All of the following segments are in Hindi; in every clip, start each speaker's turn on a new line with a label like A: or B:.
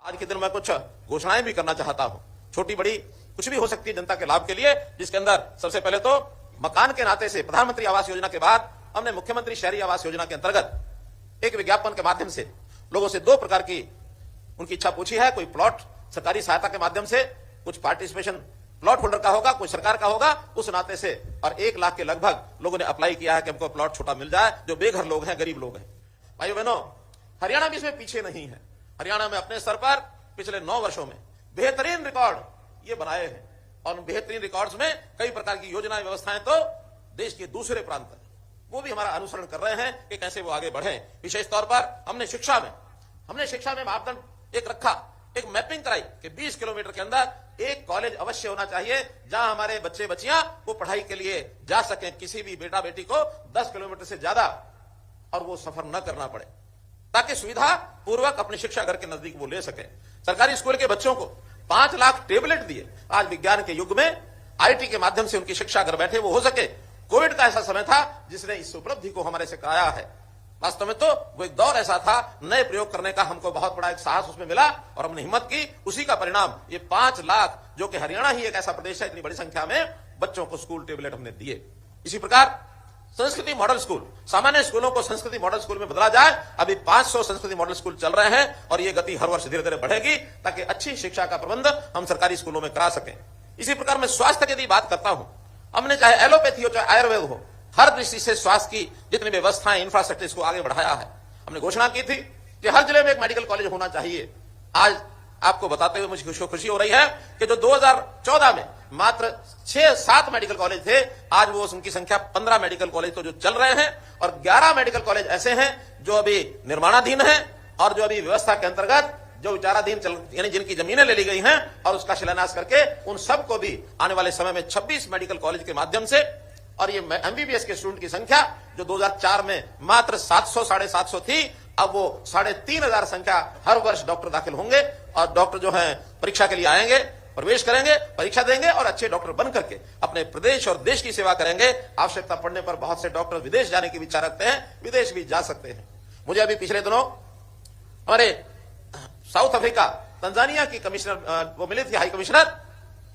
A: आज के दिन मैं कुछ घोषणाएं भी करना चाहता हूं, छोटी बड़ी कुछ भी हो सकती है जनता के लाभ के लिए, जिसके अंदर सबसे पहले तो मकान के नाते से प्रधानमंत्री आवास योजना के बाद हमने मुख्यमंत्री शहरी आवास योजना के अंतर्गत एक विज्ञापन के माध्यम से लोगों से 2 प्रकार की उनकी इच्छा पूछी है। कोई प्लॉट सरकारी सहायता के माध्यम से, कुछ पार्टिसिपेशन प्लॉट होल्डर का होगा, कोई सरकार का होगा, उस नाते से, और 1 लाख के लगभग लोगों ने अप्लाई किया है कि हमको प्लॉट छोटा मिल जाए, जो बेघर लोग हैं, गरीब लोग हैं। भाइयों बहनों, हरियाणा भी इसमें पीछे नहीं है। हरियाणा में अपने स्तर पर पिछले 9 वर्षों में बेहतरीन रिकॉर्ड ये बनाए हैं, और उन बेहतरीन रिकॉर्ड्स में कई प्रकार की योजनाएं, व्यवस्थाएं तो देश के दूसरे प्रांत वो भी हमारा अनुसरण कर रहे हैं कि कैसे वो आगे बढ़े। विशेष तौर पर हमने शिक्षा में मापदंड एक रखा, एक मैपिंग कराई कि 20 किलोमीटर के अंदर एक कॉलेज अवश्य होना चाहिए जहां हमारे बच्चे बच्चियां वो पढ़ाई के लिए जा सकें, किसी भी बेटा बेटी को 10 किलोमीटर से ज्यादा और वो सफर न करना पड़े, ताकि सुविधा पूर्वक अपनी शिक्षा घर के नजदीक वो ले सके। सरकारी स्कूल के बच्चों को 5 लाख टेबलेट दिए। आज विज्ञान के युग में आईटी के माध्यम से उनकी शिक्षा घर बैठे वो हो सके। कोविड का ऐसा समय था जिसने इस उपलब्धि को हमारे से कराया है। वास्तव में तो वो एक दौर ऐसा था, नए प्रयोग करने का हमको बहुत बड़ा एक साहस उसमें मिला और हमने हिम्मत की। उसी का परिणाम ये 5 लाख, जो कि हरियाणा ही एक ऐसा प्रदेश है इतनी बड़ी संख्या में बच्चों को स्कूल टेबलेट हमने दिए। इसी प्रकार संस्कृति मॉडल स्कूल, सामान्य स्कूलों को संस्कृति मॉडल स्कूल में बदला जाए। अभी 500 संस्कृति मॉडल स्कूल चल रहे हैं और ये गति हर वर्ष धीरे धीरे बढ़ेगी, ताकि अच्छी शिक्षा का प्रबंध हम सरकारी स्कूलों में करा सकें। इसी प्रकार मैं स्वास्थ्य की यदि बात करता हूं, हमने चाहे एलोपैथी हो चाहे आयुर्वेद हो, हर दृष्टि से स्वास्थ्य की जितनी व्यवस्थाएं, इंफ्रास्ट्रक्चर, इसको आगे बढ़ाया है। हमने घोषणा की थी कि हर जिले में एक मेडिकल कॉलेज होना चाहिए। आज आपको बताते हुए मुझे खुशी हो रही है कि जो 2014 में मात्र 6-7 मेडिकल कॉलेज थे, आज वो उनकी संख्या 15 मेडिकल कॉलेज तो जो चल रहे हैं, और 11 मेडिकल कॉलेज ऐसे हैं जो अभी निर्माणाधीन हैं और जो अभी व्यवस्था के अंतर्गत जो विचाराधीन यानी जिनकी जमीनें ले ली गई हैं, और उसका शिलान्यास करके उन सबको भी आने वाले समय में 26 मेडिकल कॉलेज के माध्यम से, और ये एमबीबीएस के स्टूडेंट की संख्या जो 2004 में मात्र 700-750 थी, अब वो 3500 संख्या हर वर्ष डॉक्टर दाखिल होंगे, और डॉक्टर जो हैं परीक्षा के लिए आएंगे, प्रवेश करेंगे, परीक्षा देंगे और अच्छे डॉक्टर बन करके अपने प्रदेश और देश की सेवा करेंगे। आवश्यकता पड़ने पर बहुत से डॉक्टर विदेश जाने की इच्छा रखते हैं, विदेश भी जा सकते हैं। मुझे अभी पिछले दिनों हमारे साउथ अफ्रीका, तंजानिया की कमिश्नर वो मिली थी, हाई कमिश्नर।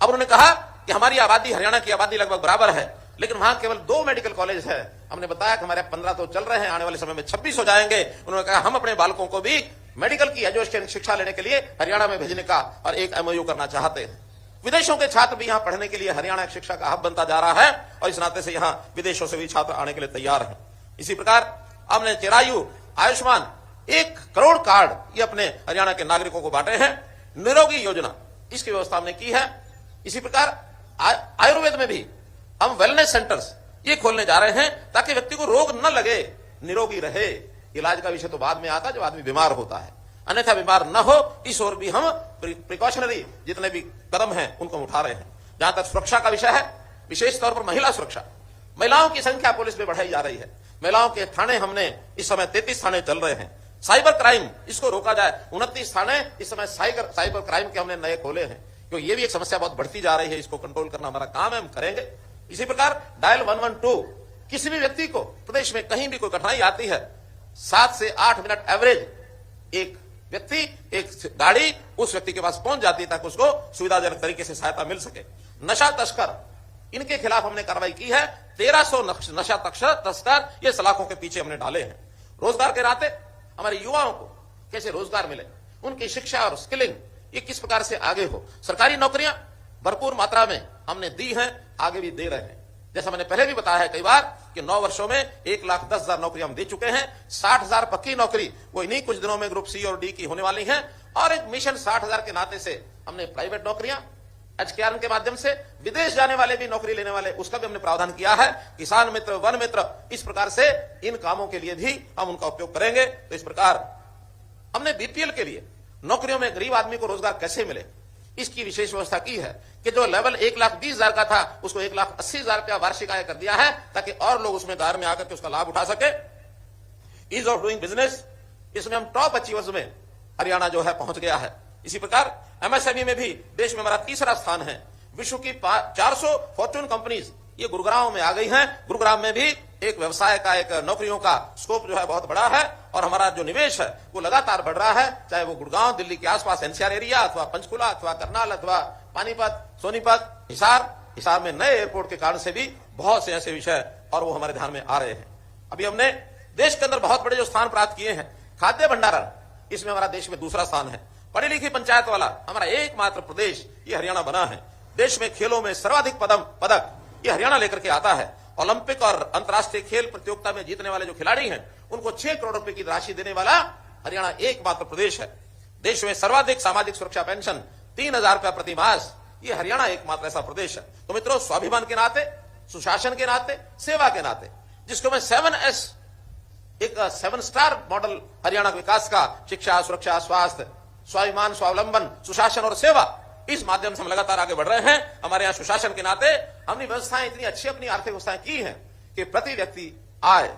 A: अब उन्होंने कहा कि हमारी आबादी हरियाणा की आबादी लगभग बराबर है, लेकिन वहां केवल 2 मेडिकल कॉलेज है। हमने बताया कि हमारे 15 तो चल रहे हैं, आने वाले समय में 26 हो जाएंगे। उन्होंने कहा हम अपने बालकों को भी मेडिकल की एजुकेशन शिक्षा लेने के लिए हरियाणा में भेजने का और एक एमओयू करना चाहते हैं। विदेशों के छात्र भी यहाँ पढ़ने के लिए ये एक शिक्षा का हब बनता जा रहा है, और इस नाते से यहाँ विदेशों से भी छात्र आने के लिए तैयार हैं। इसी प्रकार हमने चिरायु, आयुष्मान 1 करोड़ कार्ड ये अपने हरियाणा के नागरिकों को बांटे हैं। निरोगी योजना, इसकी व्यवस्था हमने की है। इसी प्रकार आयुर्वेद में भी हम वेलनेस सेंटर्स ये खोलने जा रहे हैं, ताकि व्यक्ति को रोग न लगे, निरोगी रहे। इलाज का विषय तो बाद में आता है जब आदमी बीमार होता है, अन्यथा बीमार न हो, इस ओर भी हम प्रिकॉशनरी जितने भी कदम हैं उनको उठा रहे हैं। जहां तक सुरक्षा का विषय है, विशेष तौर पर महिला सुरक्षा, महिलाओं की संख्या पुलिस में बढ़ाई जा रही है। महिलाओं के थाने हमने इस समय 33 थाने चल रहे हैं। साइबर क्राइम, इसको रोका जाए, 29 थाने इस समय साइबर क्राइम के हमने नए खोले हैं, क्योंकि ये भी एक समस्या बहुत बढ़ती जा रही है। इसको कंट्रोल करना हमारा काम है, हम करेंगे। इसी प्रकार डायल 112, किसी भी व्यक्ति को प्रदेश में कहीं भी कोई कठिनाई आती है, 7 से 8 मिनट एवरेज एक व्यक्ति, एक गाड़ी उस व्यक्ति के पास पहुंच जाती है, ताकि उसको सुविधाजनक तरीके से सहायता मिल सके। नशा तस्कर, इनके खिलाफ हमने कार्रवाई की है। 1300 नशा तस्कर ये सलाखों के पीछे हमने डाले हैं। रोजगार के नाते हमारे युवाओं को कैसे रोजगार मिले, उनकी शिक्षा और स्किलिंग ये किस प्रकार से आगे हो। सरकारी नौकरियां भरपूर मात्रा में हमने दी हैं, आगे भी दे रहे हैं। जैसा मैंने पहले भी बताया है कई बार कि 9 वर्षों में 1,10,000 नौकरी हम दे चुके हैं। 60,000 पक्की नौकरी वो इन्हीं कुछ दिनों में ग्रुप सी और डी की होने वाली हैं, और एक मिशन 60,000 के नाते से हमने प्राइवेट नौकरियां HKRN के माध्यम से विदेश जाने वाले भी नौकरी लेने वाले, उसका भी हमने प्रावधान किया है। किसान मित्र, वन मित्र, इस प्रकार से इन कामों के लिए भी हम उनका उपयोग करेंगे। तो इस प्रकार हमने बीपीएल के लिए नौकरियों में गरीब आदमी को रोजगार कैसे मिले, इसकी विशेष व्यवस्था की है कि जो लेवल 1,20,000 का था उसको 1,80,000 रुपया वार्षिक आय कर दिया है, ताकि और लोग उसमें दायरे में आकर के उसका लाभ उठा सके। ईज ऑफ डूइंग बिजनेस, इसमें हम टॉप अचीवर्स में हरियाणा जो है पहुंच गया है। इसी प्रकार एमएसएमई में भी देश में हमारा 3रा स्थान है। विश्व की 400 फॉर्च्यून कंपनीज ये गुरुग्राम में आ गई हैं। गुरुग्राम में भी एक व्यवसाय का, एक नौकरियों का स्कोप जो है बहुत बड़ा है और हमारा जो निवेश है वो लगातार बढ़ रहा है, चाहे वो गुड़गांव, दिल्ली के आसपास एनसीआर एरिया अथवा पंचकुला अथवा करनाल अथवा पानीपत, सोनीपत, हिसार में नए एयरपोर्ट के कारण से भी बहुत से ऐसे विषय और वो हमारे ध्यान में आ रहे हैं। अभी हमने देश के अंदर बहुत बड़े जो स्थान प्राप्त किए हैं, खाद्य भंडारण, इसमें हमारा देश में दूसरा स्थान है। पढ़ी लिखी पंचायत वाला हमारा एकमात्र प्रदेश ये हरियाणा बना है। देश में खेलों में सर्वाधिक पदक ये हरियाणा लेकर के आता है। ओलंपिक और अंतर्राष्ट्रीय खेल प्रतियोगिता में जीतने वाले जो खिलाड़ी हैं उनको 6 करोड़ रुपए की राशि देने वाला हरियाणा एकमात्र प्रदेश है। देश में सर्वाधिक सामाजिक सुरक्षा पेंशन 3,000 रुपया प्रति मास, ये हरियाणा एकमात्र ऐसा प्रदेश है। तो मित्रों, स्वाभिमान के नाते, सुशासन के नाते, सेवा के नाते, जिसको मैं 7S, एक 7 स्टार मॉडल हरियाणा विकास का, शिक्षा, सुरक्षा, स्वास्थ्य, स्वाभिमान, स्वावलंबन, सुशासन और सेवा, इस माध्यम से हम लगातार आगे बढ़ रहे हैं। हमारे यहां सुशासन के नाते हमने व्यवस्थाएं इतनी अच्छी अपनी आर्थिक व्यवस्थाएं की हैं कि प्रति व्यक्ति आय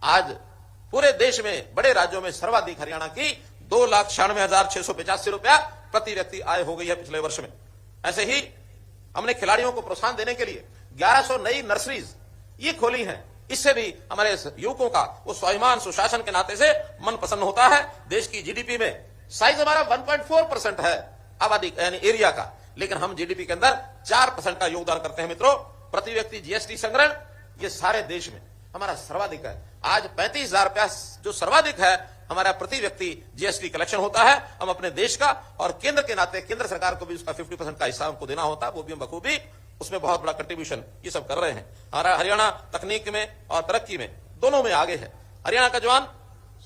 A: आज पूरे देश में बड़े राज्यों में सर्वाधिक हरियाणा की 2,96,685 रुपया प्रति व्यक्ति आय हो गई है पिछले वर्ष में। ऐसे ही हमने खिलाड़ियों को प्रोत्साहन देने के लिए 1100 नई नर्सरीज ये खोली हैं। इससे भी हमारे युवकों का वो स्वाभिमान, सुशासन के नाते से मन प्रसन्न होता है। देश की जीडीपी में साइज हमारा 1.4% है आबादी यानी एरिया का, लेकिन हम जीडीपी के अंदर 4% का योगदान करते हैं। मित्रों, प्रति व्यक्ति जीएसटी संग्रहण ये सारे देश में हमारा सर्वाधिक है। आज 35,000 रुपया जो सर्वाधिक है हमारा प्रति व्यक्ति जीएसटी कलेक्शन होता है। हम अपने देश का और केंद्र के नाते केंद्र सरकार को भी उसका 50% का हिस्सा हमको देना होता है, वो भी हम बखूबी उसमें बहुत बड़ा कंट्रीब्यूशन ये सब कर रहे हैं। हमारा हरियाणा तकनीक में और तरक्की में दोनों में आगे है। हरियाणा का जवान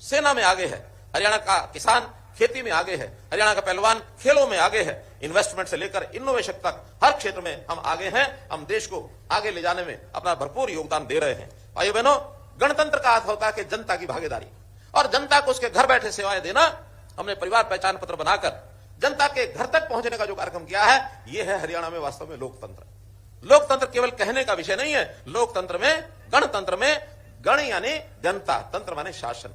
A: सेना में आगे है, हरियाणा का किसान खेती में आगे है, हरियाणा का पहलवान खेलों में आगे है। इन्वेस्टमेंट से लेकर इनोवेशन तक हर क्षेत्र में हम आगे हैं। हम देश को आगे ले जाने में अपना भरपूर योगदान दे रहे हैं। भाइयों बहनों, गणतंत्र का अर्थ होता है कि जनता की भागीदारी और जनता को उसके घर बैठे सेवाएं देना। हमने परिवार पहचान पत्र बनाकर जनता के घर तक पहुंचने का जो कार्यक्रम किया है, यह है हरियाणा में वास्तव में लोकतंत्र। लोकतंत्र केवल कहने का विषय नहीं है। लोकतंत्र में, गणतंत्र में, गण यानी जनता, तंत्र माने शासन,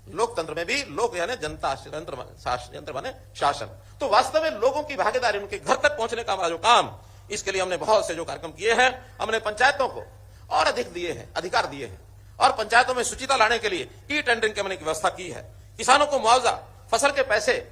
A: लोकतंत्र में भी लोक यानी जनता, यंत्र माने शासन। तो वास्तव में लोगों की भागीदारी, उनके घर तक पहुंचने का हमारा जो काम, इसके लिए हमने बहुत से जो कार्यक्रम किए हैं। हमने पंचायतों को और अधिक दिए हैं, अधिकार दिए हैं और पंचायतों में शुचिता लाने के लिए ई टेंडरिंग की हमने व्यवस्था की है। किसानों को मुआवजा, फसल के पैसे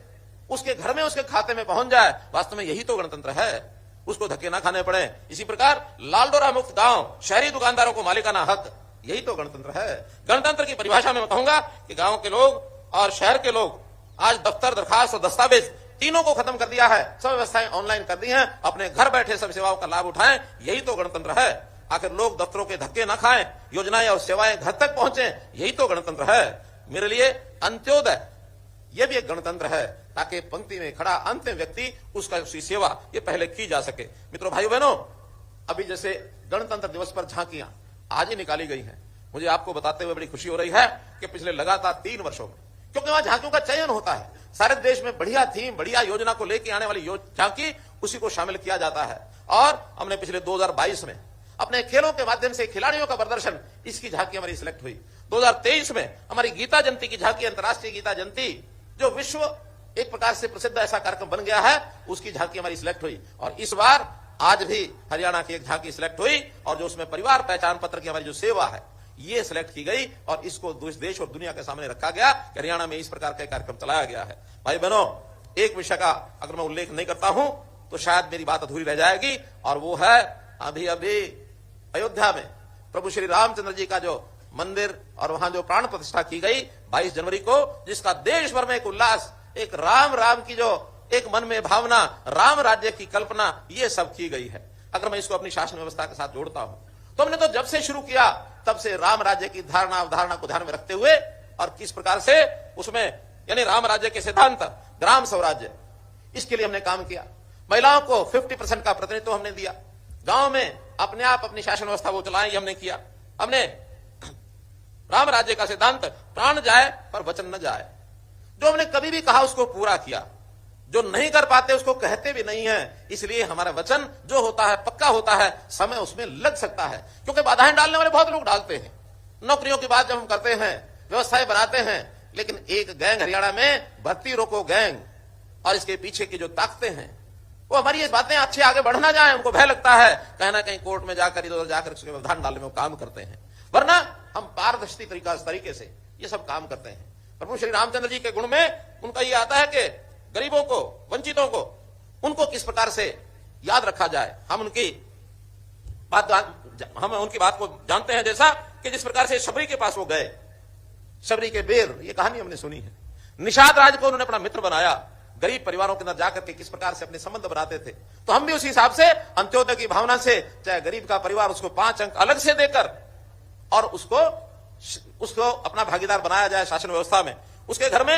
A: उसके घर में, उसके खाते में पहुंच जाए। वास्तव में यही तो गणतंत्र है, उसको धक्के ना खाने पड़े। इसी प्रकार लालडोरा मुक्त गांव, शहरी दुकानदारों को मालिकाना हक, यही तो गणतंत्र है। गणतंत्र की परिभाषा में मैं कहूंगा कि गांव के लोग और शहर के लोग आज दफ्तर, दरखास्त और दस्तावेज तीनों को खत्म कर दिया है। सब व्यवस्थाएं ऑनलाइन कर दी हैं, अपने घर बैठे सब सेवाओं का लाभ उठाएं, यही तो गणतंत्र है। आखिर लोग दफ्तरों के धक्के न खाएं, योजनाएं और सेवाएं घर तक पहुंचे, यही तो गणतंत्र है। मेरे लिए अंत्योदय यह भी एक गणतंत्र है, ताकि पंक्ति में खड़ा अंतिम व्यक्ति उसकी सेवा ये पहले की जा सके। मित्रों, भाइयों बहनों, अभी जैसे गणतंत्र दिवस पर झांकियां आज ही निकाली गई है। मुझे आपको बताते हुए बड़ी खुशी हो रही है कि पिछले लगातार 3 वर्षों में, क्योंकि वहां झांकियों का चयन होता है, सारे देश में बढ़िया थीम, बढ़िया योजना को लेकर आने वाली झांकी, उसी को शामिल किया जाता है। और हमने पिछले 2022 में अपने खेलों के माध्यम से खिलाड़ियों का प्रदर्शन, इसकी झांकी हमारी सिलेक्ट हुई। 2023 में हमारी गीता जयंती की झांकी, अंतर्राष्ट्रीय गीता जयंती, जो विश्व एक प्रकार से प्रसिद्ध ऐसा कार्यक्रम बन गया है, उसकी झांकी हमारी सिलेक्ट हुई। और इस बार आज भी हरियाणा की एक झांकी सिलेक्ट हुई और जो उसमें परिवार पहचान पत्र की हमारी जो सेवा है, ये सिलेक्ट की गई और इसको देश और दुनिया के सामने रखा गया कि हरियाणा में इस प्रकार का कार्यक्रम चलाया गया है। भाई बहनों, एक विषय का अगर मैं उल्लेख नहीं करता हूं तो शायद मेरी बात अधूरी रह जाएगी, और वो है अभी अभी अयोध्या में प्रभु श्री रामचंद्र जी का जो मंदिर और वहां जो प्राण प्रतिष्ठा की गई 22 जनवरी को, जिसका देश भर में एक उल्लास, एक राम की जो एक मन में भावना, राम राज्य की कल्पना, ये सब की गई है। अगर मैं इसको अपनी शासन व्यवस्था के साथ जोड़ता हूं तो हमने तो जब से शुरू किया तब से राम राज्य की धारणा अवधारणा को ध्यान में रखते हुए और किस प्रकार से उसमें यानी राम राज्य के सिद्धांत, ग्राम स्वराज्य, इसके लिए हमने काम किया। महिलाओं को 50% का प्रतिनिधित्व हमने दिया। गांव में अपने आप अपनी शासन व्यवस्था वो चलाएं, ये हमने किया। हमने राम राज्य का सिद्धांत, प्राण जाए पर वचन न जाए, जो हमने कभी भी कहा उसको पूरा किया, जो नहीं कर पाते उसको कहते भी नहीं है। इसलिए हमारा वचन जो होता है पक्का होता है, समय उसमें लग सकता है, क्योंकि बाधाएं डालने वाले बहुत लोग डालते हैं। नौकरियों की बात जब हम करते हैं, व्यवस्थाएं बनाते हैं, लेकिन एक गैंग हरियाणा में भर्ती रोको गैंग और इसके पीछे की जो ताकतें हैं, वो हमारी ये बातें अच्छे आगे बढ़ना जाए, उनको भय लगता है, कहीं ना कहीं कोर्ट में जाकर इधर उधर जाकर उसके व्यवधान डालने में काम करते हैं। वरना हम पारदर्शी तरीके से ये सब काम करते हैं। प्रभु श्री रामचंद्र जी के गुण में उनका ये आता है कि गरीबों को, वंचितों को, उनको किस प्रकार से याद रखा जाए। हम उनकी बात को जानते हैं, जैसा कि जिस प्रकार से शबरी के पास वो गए, शबरी के बेर, ये कहानी हमने सुनी है। निषाद राज को उन्होंने अपना मित्र बनाया, गरीब परिवारों के अंदर जाकर के किस प्रकार से अपने संबंध बनाते थे। तो हम भी उसी हिसाब से अंत्योदय की भावना से, चाहे गरीब का परिवार, उसको 5 अंक अलग से देकर और उसको अपना भागीदार बनाया जाए शासन व्यवस्था में, उसके घर में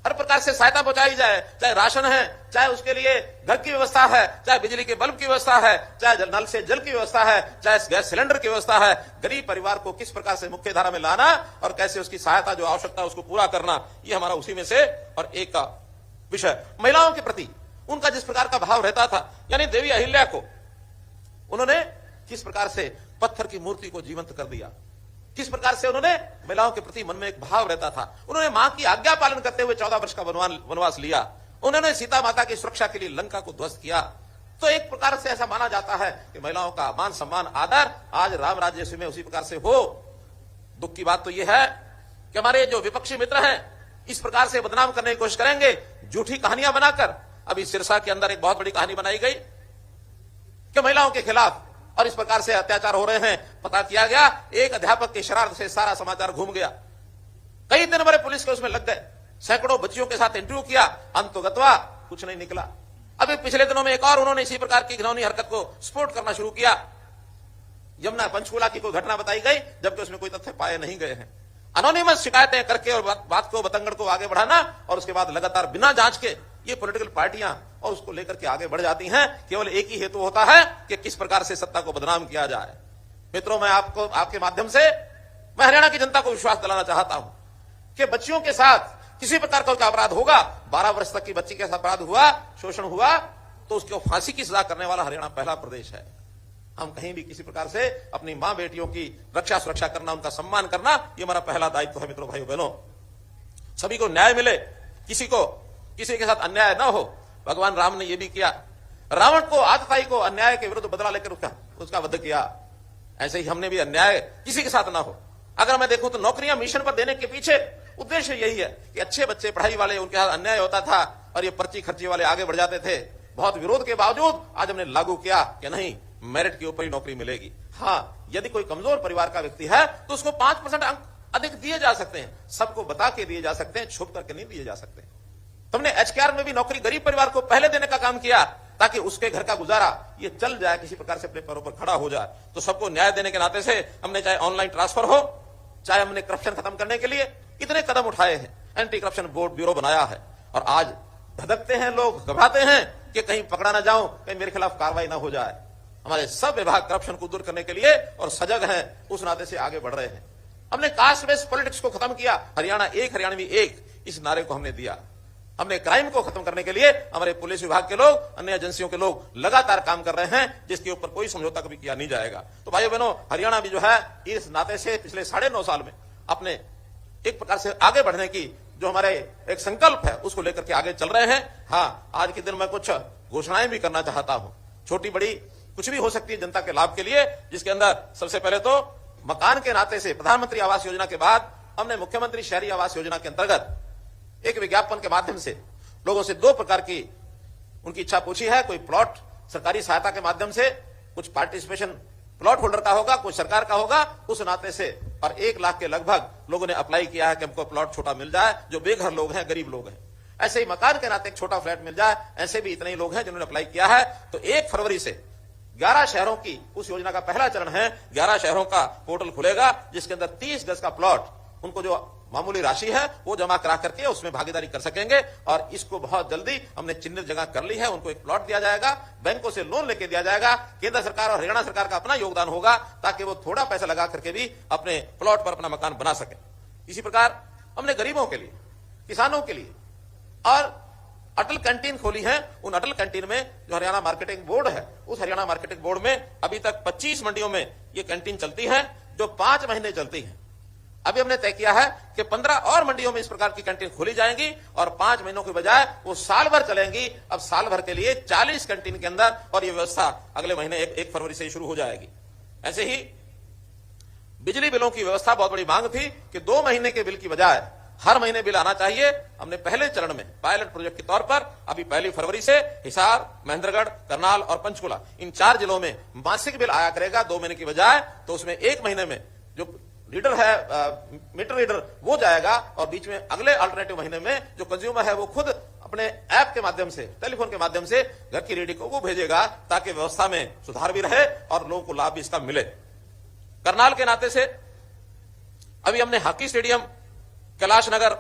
A: हर प्रकार से सहायता पहुंचाई जाए, चाहे राशन है, चाहे उसके लिए घर की व्यवस्था है, चाहे बिजली के बल्ब की व्यवस्था है, चाहे नल से जल की व्यवस्था है, चाहे गैस सिलेंडर की व्यवस्था है। गरीब परिवार को किस प्रकार से मुख्य धारा में लाना और कैसे उसकी सहायता जो आवश्यकता है उसको पूरा करना, ये हमारा उसी में से और एक का विषय। महिलाओं के प्रति उनका जिस प्रकार का भाव रहता था, यानी देवी अहिल्या को उन्होंने किस प्रकार से पत्थर की मूर्ति को जीवंत कर दिया, किस प्रकार से उन्होंने महिलाओं के प्रति मन में एक भाव रहता था। उन्होंने मां की आज्ञा पालन करते हुए 14 वर्ष का वनवास लिया। उन्होंने सीता माता की सुरक्षा के लिए लंका को ध्वस्त किया। तो एक प्रकार से ऐसा माना जाता है कि महिलाओं का मान सम्मान आदर आज राम राज्य में उसी प्रकार से हो। दुख की बात तो यह है कि हमारे जो विपक्षी मित्र हैं इस प्रकार से बदनाम करने की कोशिश करेंगे, झूठी कहानियां बनाकर। अभी सिरसा के अंदर एक बहुत बड़ी कहानी बनाई गई कि महिलाओं के खिलाफ और इस प्रकार से अत्याचार हो रहे हैं। पता किया गया एक अध्यापक की शरारत से सारा समाचार घूम गया। कई दिन भरे पुलिस के उसमें लग गए, सैकड़ों बच्चियों के साथ इंटरव्यू किया, अंततः कुछ नहीं निकला। अभी पिछले दिनों में एक और उन्होंने इसी प्रकार की घिनौनी हरकत को सपोर्ट करना शुरू किया। यमुना पंचकूला की कोई घटना बताई गई जबकि उसमें कोई तथ्य पाए नहीं गए हैं। अनोनिमस शिकायतें करके और बात को बतंगड़ को आगे बढ़ाना और उसके बाद लगातार बिना जांच के ये पॉलिटिकल पार्टियां और उसको लेकर के आगे बढ़ जाती हैं। केवल एक ही हेतु होता है कि किस प्रकार से सत्ता को बदनाम किया जाए। मित्रों, मैं आपके माध्यम से मैं हरियाणा की जनता को विश्वास दिलाना चाहता हूं कि बच्चियों के साथ किसी प्रकार का अपराध होगा, 12 वर्ष तक की बच्ची के साथ अपराध हुआ, शोषण हुआ, तो उसको फांसी की सजा करने वाला हरियाणा पहला प्रदेश है। हम कहीं भी किसी प्रकार से अपनी मां बेटियों की रक्षा सुरक्षा करना, उनका सम्मान करना, ये हमारा पहला दायित्व है। मित्रों, भाइयों बहनों, सभी को न्याय मिले, किसी के साथ अन्याय न हो। भगवान राम ने यह भी किया, रावण को, आतताई को अन्याय के विरुद्ध बदला लेकर उसका वध किया। ऐसे ही हमने भी अन्याय किसी के साथ ना हो। अगर मैं देखूं तो नौकरियां मिशन पर देने के पीछे उद्देश्य यही है कि अच्छे बच्चे पढ़ाई वाले, उनके साथ अन्याय होता था और ये पर्ची खर्ची वाले आगे बढ़ जाते थे। बहुत विरोध के बावजूद आज हमने लागू किया कि नहीं, मेरिट के ऊपर ही नौकरी मिलेगी। हाँ, यदि कोई कमजोर परिवार का व्यक्ति है तो उसको 5% अंक अधिक दिए जा सकते हैं, सबको बता के दिए जा सकते हैं, छुप करके नहीं दिए जा सकते। तुमने एचकेआर में भी नौकरी गरीब परिवार को पहले देने का काम किया ताकि उसके घर का गुजारा ये चल जाए, किसी प्रकार से अपने पैरों पर खड़ा हो जाए। तो सबको न्याय देने के नाते से हमने चाहे ऑनलाइन ट्रांसफर हो, चाहे हमने करप्शन खत्म करने के लिए इतने कदम उठाए हैं, एंटी करप्शन ब्यूरो बनाया है। और आज धधकते हैं लोग, घबराते हैं कि कहीं पकड़ा ना जाऊं, कहीं मेरे खिलाफ कार्रवाई ना हो जाए। हमारे सब विभाग करप्शन को दूर करने के लिए और सजग हैं, उस नाते से आगे बढ़ रहे हैं। हमने कास्ट बेस्ड पॉलिटिक्स को खत्म किया, हरियाणा एक हरियाणवी एक, इस नारे को हमने दिया। हमने क्राइम को खत्म करने के लिए हमारे पुलिस विभाग के लोग, अन्य एजेंसियों के लोग लगातार काम कर रहे हैं, जिसके ऊपर कोई समझौता कभी किया नहीं जाएगा। तो भाइयों बहनों, हरियाणा भी जो है इस नाते से पिछले 9.5 साल में अपने एक प्रकार से आगे बढ़ने की जो हमारे एक संकल्प है उसको लेकर के आगे चल रहे हैं। हाँ, आज के दिन मैं कुछ घोषणाएं भी करना चाहता हूं, छोटी बड़ी कुछ भी हो सकती है जनता के लाभ के लिए, जिसके अंदर सबसे पहले तो मकान के नाते से प्रधानमंत्री आवास योजना के बाद हमने मुख्यमंत्री शहरी आवास योजना के अंतर्गत एक विज्ञापन के माध्यम से लोगों से 2 प्रकार की उनकी इच्छा पूछी है। कोई प्लॉट सरकारी सहायता के माध्यम से, कुछ पार्टिसिपेशन प्लॉट होल्डर का होगा, कुछ सरकार का होगा, उस नाते से। और 1 लाख के लगभग लोगों ने अप्लाई किया है कि हमको प्लॉट छोटा मिल जाए, जो बेघर लोग हैं, गरीब लोग हैं। ऐसे ही मकान के नाते एक छोटा फ्लैट मिल जाए, ऐसे भी इतने ही लोग हैं जिन्होंने अप्लाई किया है। तो 1 फरवरी से 11 शहरों की उस योजना का पहला चरण है। 11 शहरों का पोर्टल खुलेगा जिसके अंदर 30 गज का प्लॉट, उनको जो मामूली राशि है वो जमा करा करके उसमें भागीदारी कर सकेंगे। और इसको बहुत जल्दी हमने चिन्हित जगह कर ली है, उनको एक प्लॉट दिया जाएगा, बैंकों से लोन लेके दिया जाएगा। केंद्र सरकार और हरियाणा सरकार का अपना योगदान होगा ताकि वो थोड़ा पैसा लगा करके भी अपने प्लॉट पर अपना मकान बना सके। इसी प्रकार हमने गरीबों के लिए, किसानों के लिए और अटल कैंटीन खोली है। उन अटल कैंटीन में जो हरियाणा मार्केटिंग बोर्ड है, उस हरियाणा मार्केटिंग बोर्ड में अभी तक 25 मंडियों में ये कैंटीन चलती है जो 5 महीने चलती है। अभी हमने तय किया है कि 15 और मंडियों में इस प्रकार की कैंटीन खोली जाएंगी और 5 महीनों के बजाय वो साल भर चलेंगी। अब साल भर के लिए 40 कैंटीन के अंदर, और ये व्यवस्था अगले महीने 1 फरवरी से शुरू हो जाएगी। ऐसे ही बिजली बिलों की व्यवस्था बहुत बड़ी मांग थी कि 2 महीने के बिल की बजाय हर महीने बिल आना चाहिए। हमने पहले चरण में पायलट प्रोजेक्ट के तौर पर अभी 1 फरवरी से हिसार, महेंद्रगढ़, करनाल और पंचकुला इन 4 जिलों में मासिक बिल आया करेगा 2 महीने की बजाय। तो उसमें 1 महीने में जो रीडर है, मीटर रीडर, वो जाएगा और बीच में अगले अल्टरनेटिव महीने में जो कंज्यूमर है वो खुद अपने ऐप के माध्यम से, टेलीफोन के माध्यम से घर की रीडिंग को वो भेजेगा, ताकि व्यवस्था में सुधार भी रहे और लोगों को लाभ भी इसका मिले। करनाल के नाते से अभी हमने हॉकी स्टेडियम कैलाश नगर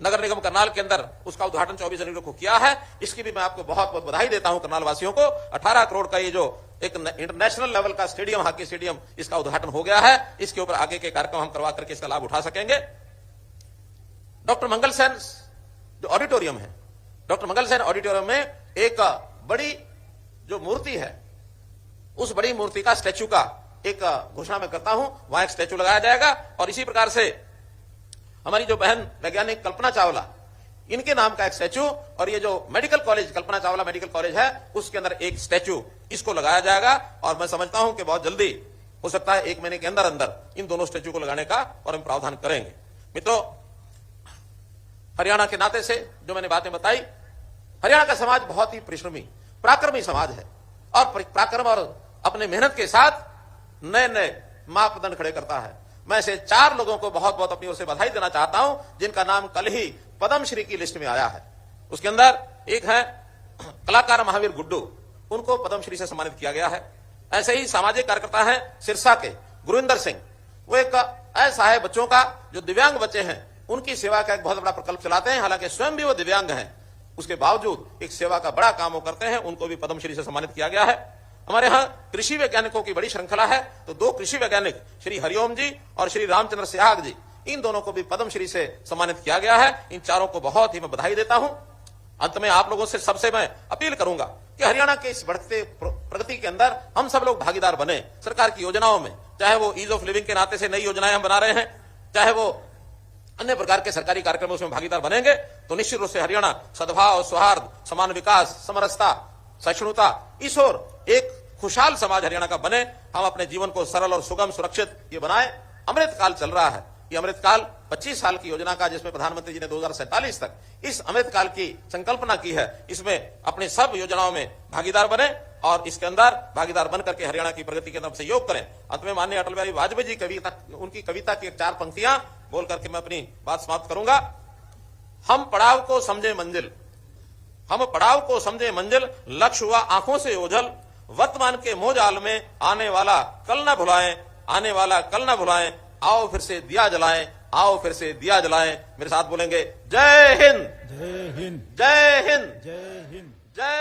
A: नगर निगम करनाल के अंदर उसका उद्घाटन 24 जनवरी को किया है। इसकी भी मैं आपको बहुत बहुत बधाई देता हूं करनाल वासियों को। 18 करोड़ का ये जो एक इंटरनेशनल लेवल का स्टेडियम, हॉकी स्टेडियम, इसका उद्घाटन हो गया है। इसके ऊपर आगे के कार्यक्रम हम करवा करके इसका लाभ उठा सकेंगे। डॉक्टर मंगल सेन जो ऑडिटोरियम है, डॉक्टर मंगल सेन ऑडिटोरियम में एक बड़ी जो मूर्ति है, उस बड़ी मूर्ति का स्टैच्यू का एक घोषणा मैं करता हूं। वहां एक स्टैच्यू लगाया जाएगा और इसी प्रकार से हमारी जो बहन वैज्ञानिक कल्पना चावला, इनके नाम का एक स्टैच्यू, और ये जो medical college Kalpana Chawla medical college है उसके अंदर एक स्टैच्यू इसको लगाया जाएगा। और मैं समझता हूं कि बहुत जल्दी हो सकता है 1 महीने के अंदर अंदर इन दोनों स्टैच्यू को लगाने का और हम प्रावधान करेंगे। मित्रों, हरियाणा के नाते से जो मैंने बातें बताई, हरियाणा का समाज बहुत ही परिश्रमी, पराक्रमी समाज है और पराक्रम और अपने मेहनत के साथ नए नए मापदंड खड़े करता है। मैं ऐसे 4 लोगों को बहुत बहुत अपनी ओर से बधाई देना चाहता हूं जिनका नाम कल ही पद्मश्री की लिस्ट में आया है। उसके अंदर एक है कलाकार महावीर गुड्डू, उनको पद्मश्री से सम्मानित किया गया है। ऐसे ही सामाजिक कार्यकर्ता है सिरसा के गुरविंदर सिंह, वो एक ऐसा है बच्चों का जो दिव्यांग बच्चे हैं उनकी सेवा का एक बहुत बड़ा प्रकल्प चलाते हैं। हालांकि स्वयं भी वो दिव्यांग हैं, उसके बावजूद एक सेवा का बड़ा काम वो करते हैं, उनको भी पद्मश्री से सम्मानित किया गया है। हमारे यहाँ कृषि वैज्ञानिकों की बड़ी श्रृंखला है, तो 2 कृषि वैज्ञानिक श्री हरिओम जी और श्री रामचंद्र सिहाग जी, इन दोनों को भी पद्मश्री से सम्मानित किया गया है। इन चारों को बहुत ही मैं बधाई देता हूं। अंत में आप लोगों से सबसे मैं अपील करूंगा कि हरियाणा के इस बढ़ते प्रगति के अंदर हम सब लोग भागीदार बने। सरकार की योजनाओं में, चाहे वो ईज ऑफ लिविंग के नाते से नई योजनाएं हम बना रहे हैं, चाहे वो अन्य प्रकार के सरकारी कार्यक्रमों उसमें भागीदार बनेंगे, तो निश्चित रूप से हरियाणा सद्भाव, सौहार्द, समान विकास, समरसता, सहिष्णुता, इस ओर एक खुशहाल समाज हरियाणा का बने। हम अपने जीवन को सरल और सुगम, सुरक्षित ये बनाए। अमृत काल चल रहा है, ये अमृत काल 25 साल की योजना का, जिसमें प्रधानमंत्री जी ने 2047 तक इस अमृत काल की संकल्पना की है, इसमें अपनी सब योजनाओं में भागीदार बने और इसके अंदर भागीदार बनकर के हरियाणा की प्रगति के अंदर सहयोग करें। अंत में माननीय अटल बिहारी वाजपेयी जी कविता, उनकी कविता की 4 पंक्तियां बोल करके मैं अपनी बात समाप्त करूंगा। हम पड़ाव को समझे मंजिल, हम पड़ाव को समझे मंजिल, लक्ष्य हुआ आंखों से ओझल, वर्तमान के मोहजाल में आने वाला कल न भुलाएं, आने वाला कल न भुलाएं, आओ फिर से दिया जलाएं, आओ फिर से दिया जलाएं। मेरे साथ बोलेंगे, जय हिंद,
B: जय हिंद,
A: जय हिंद,
B: जय हिंद,
A: जय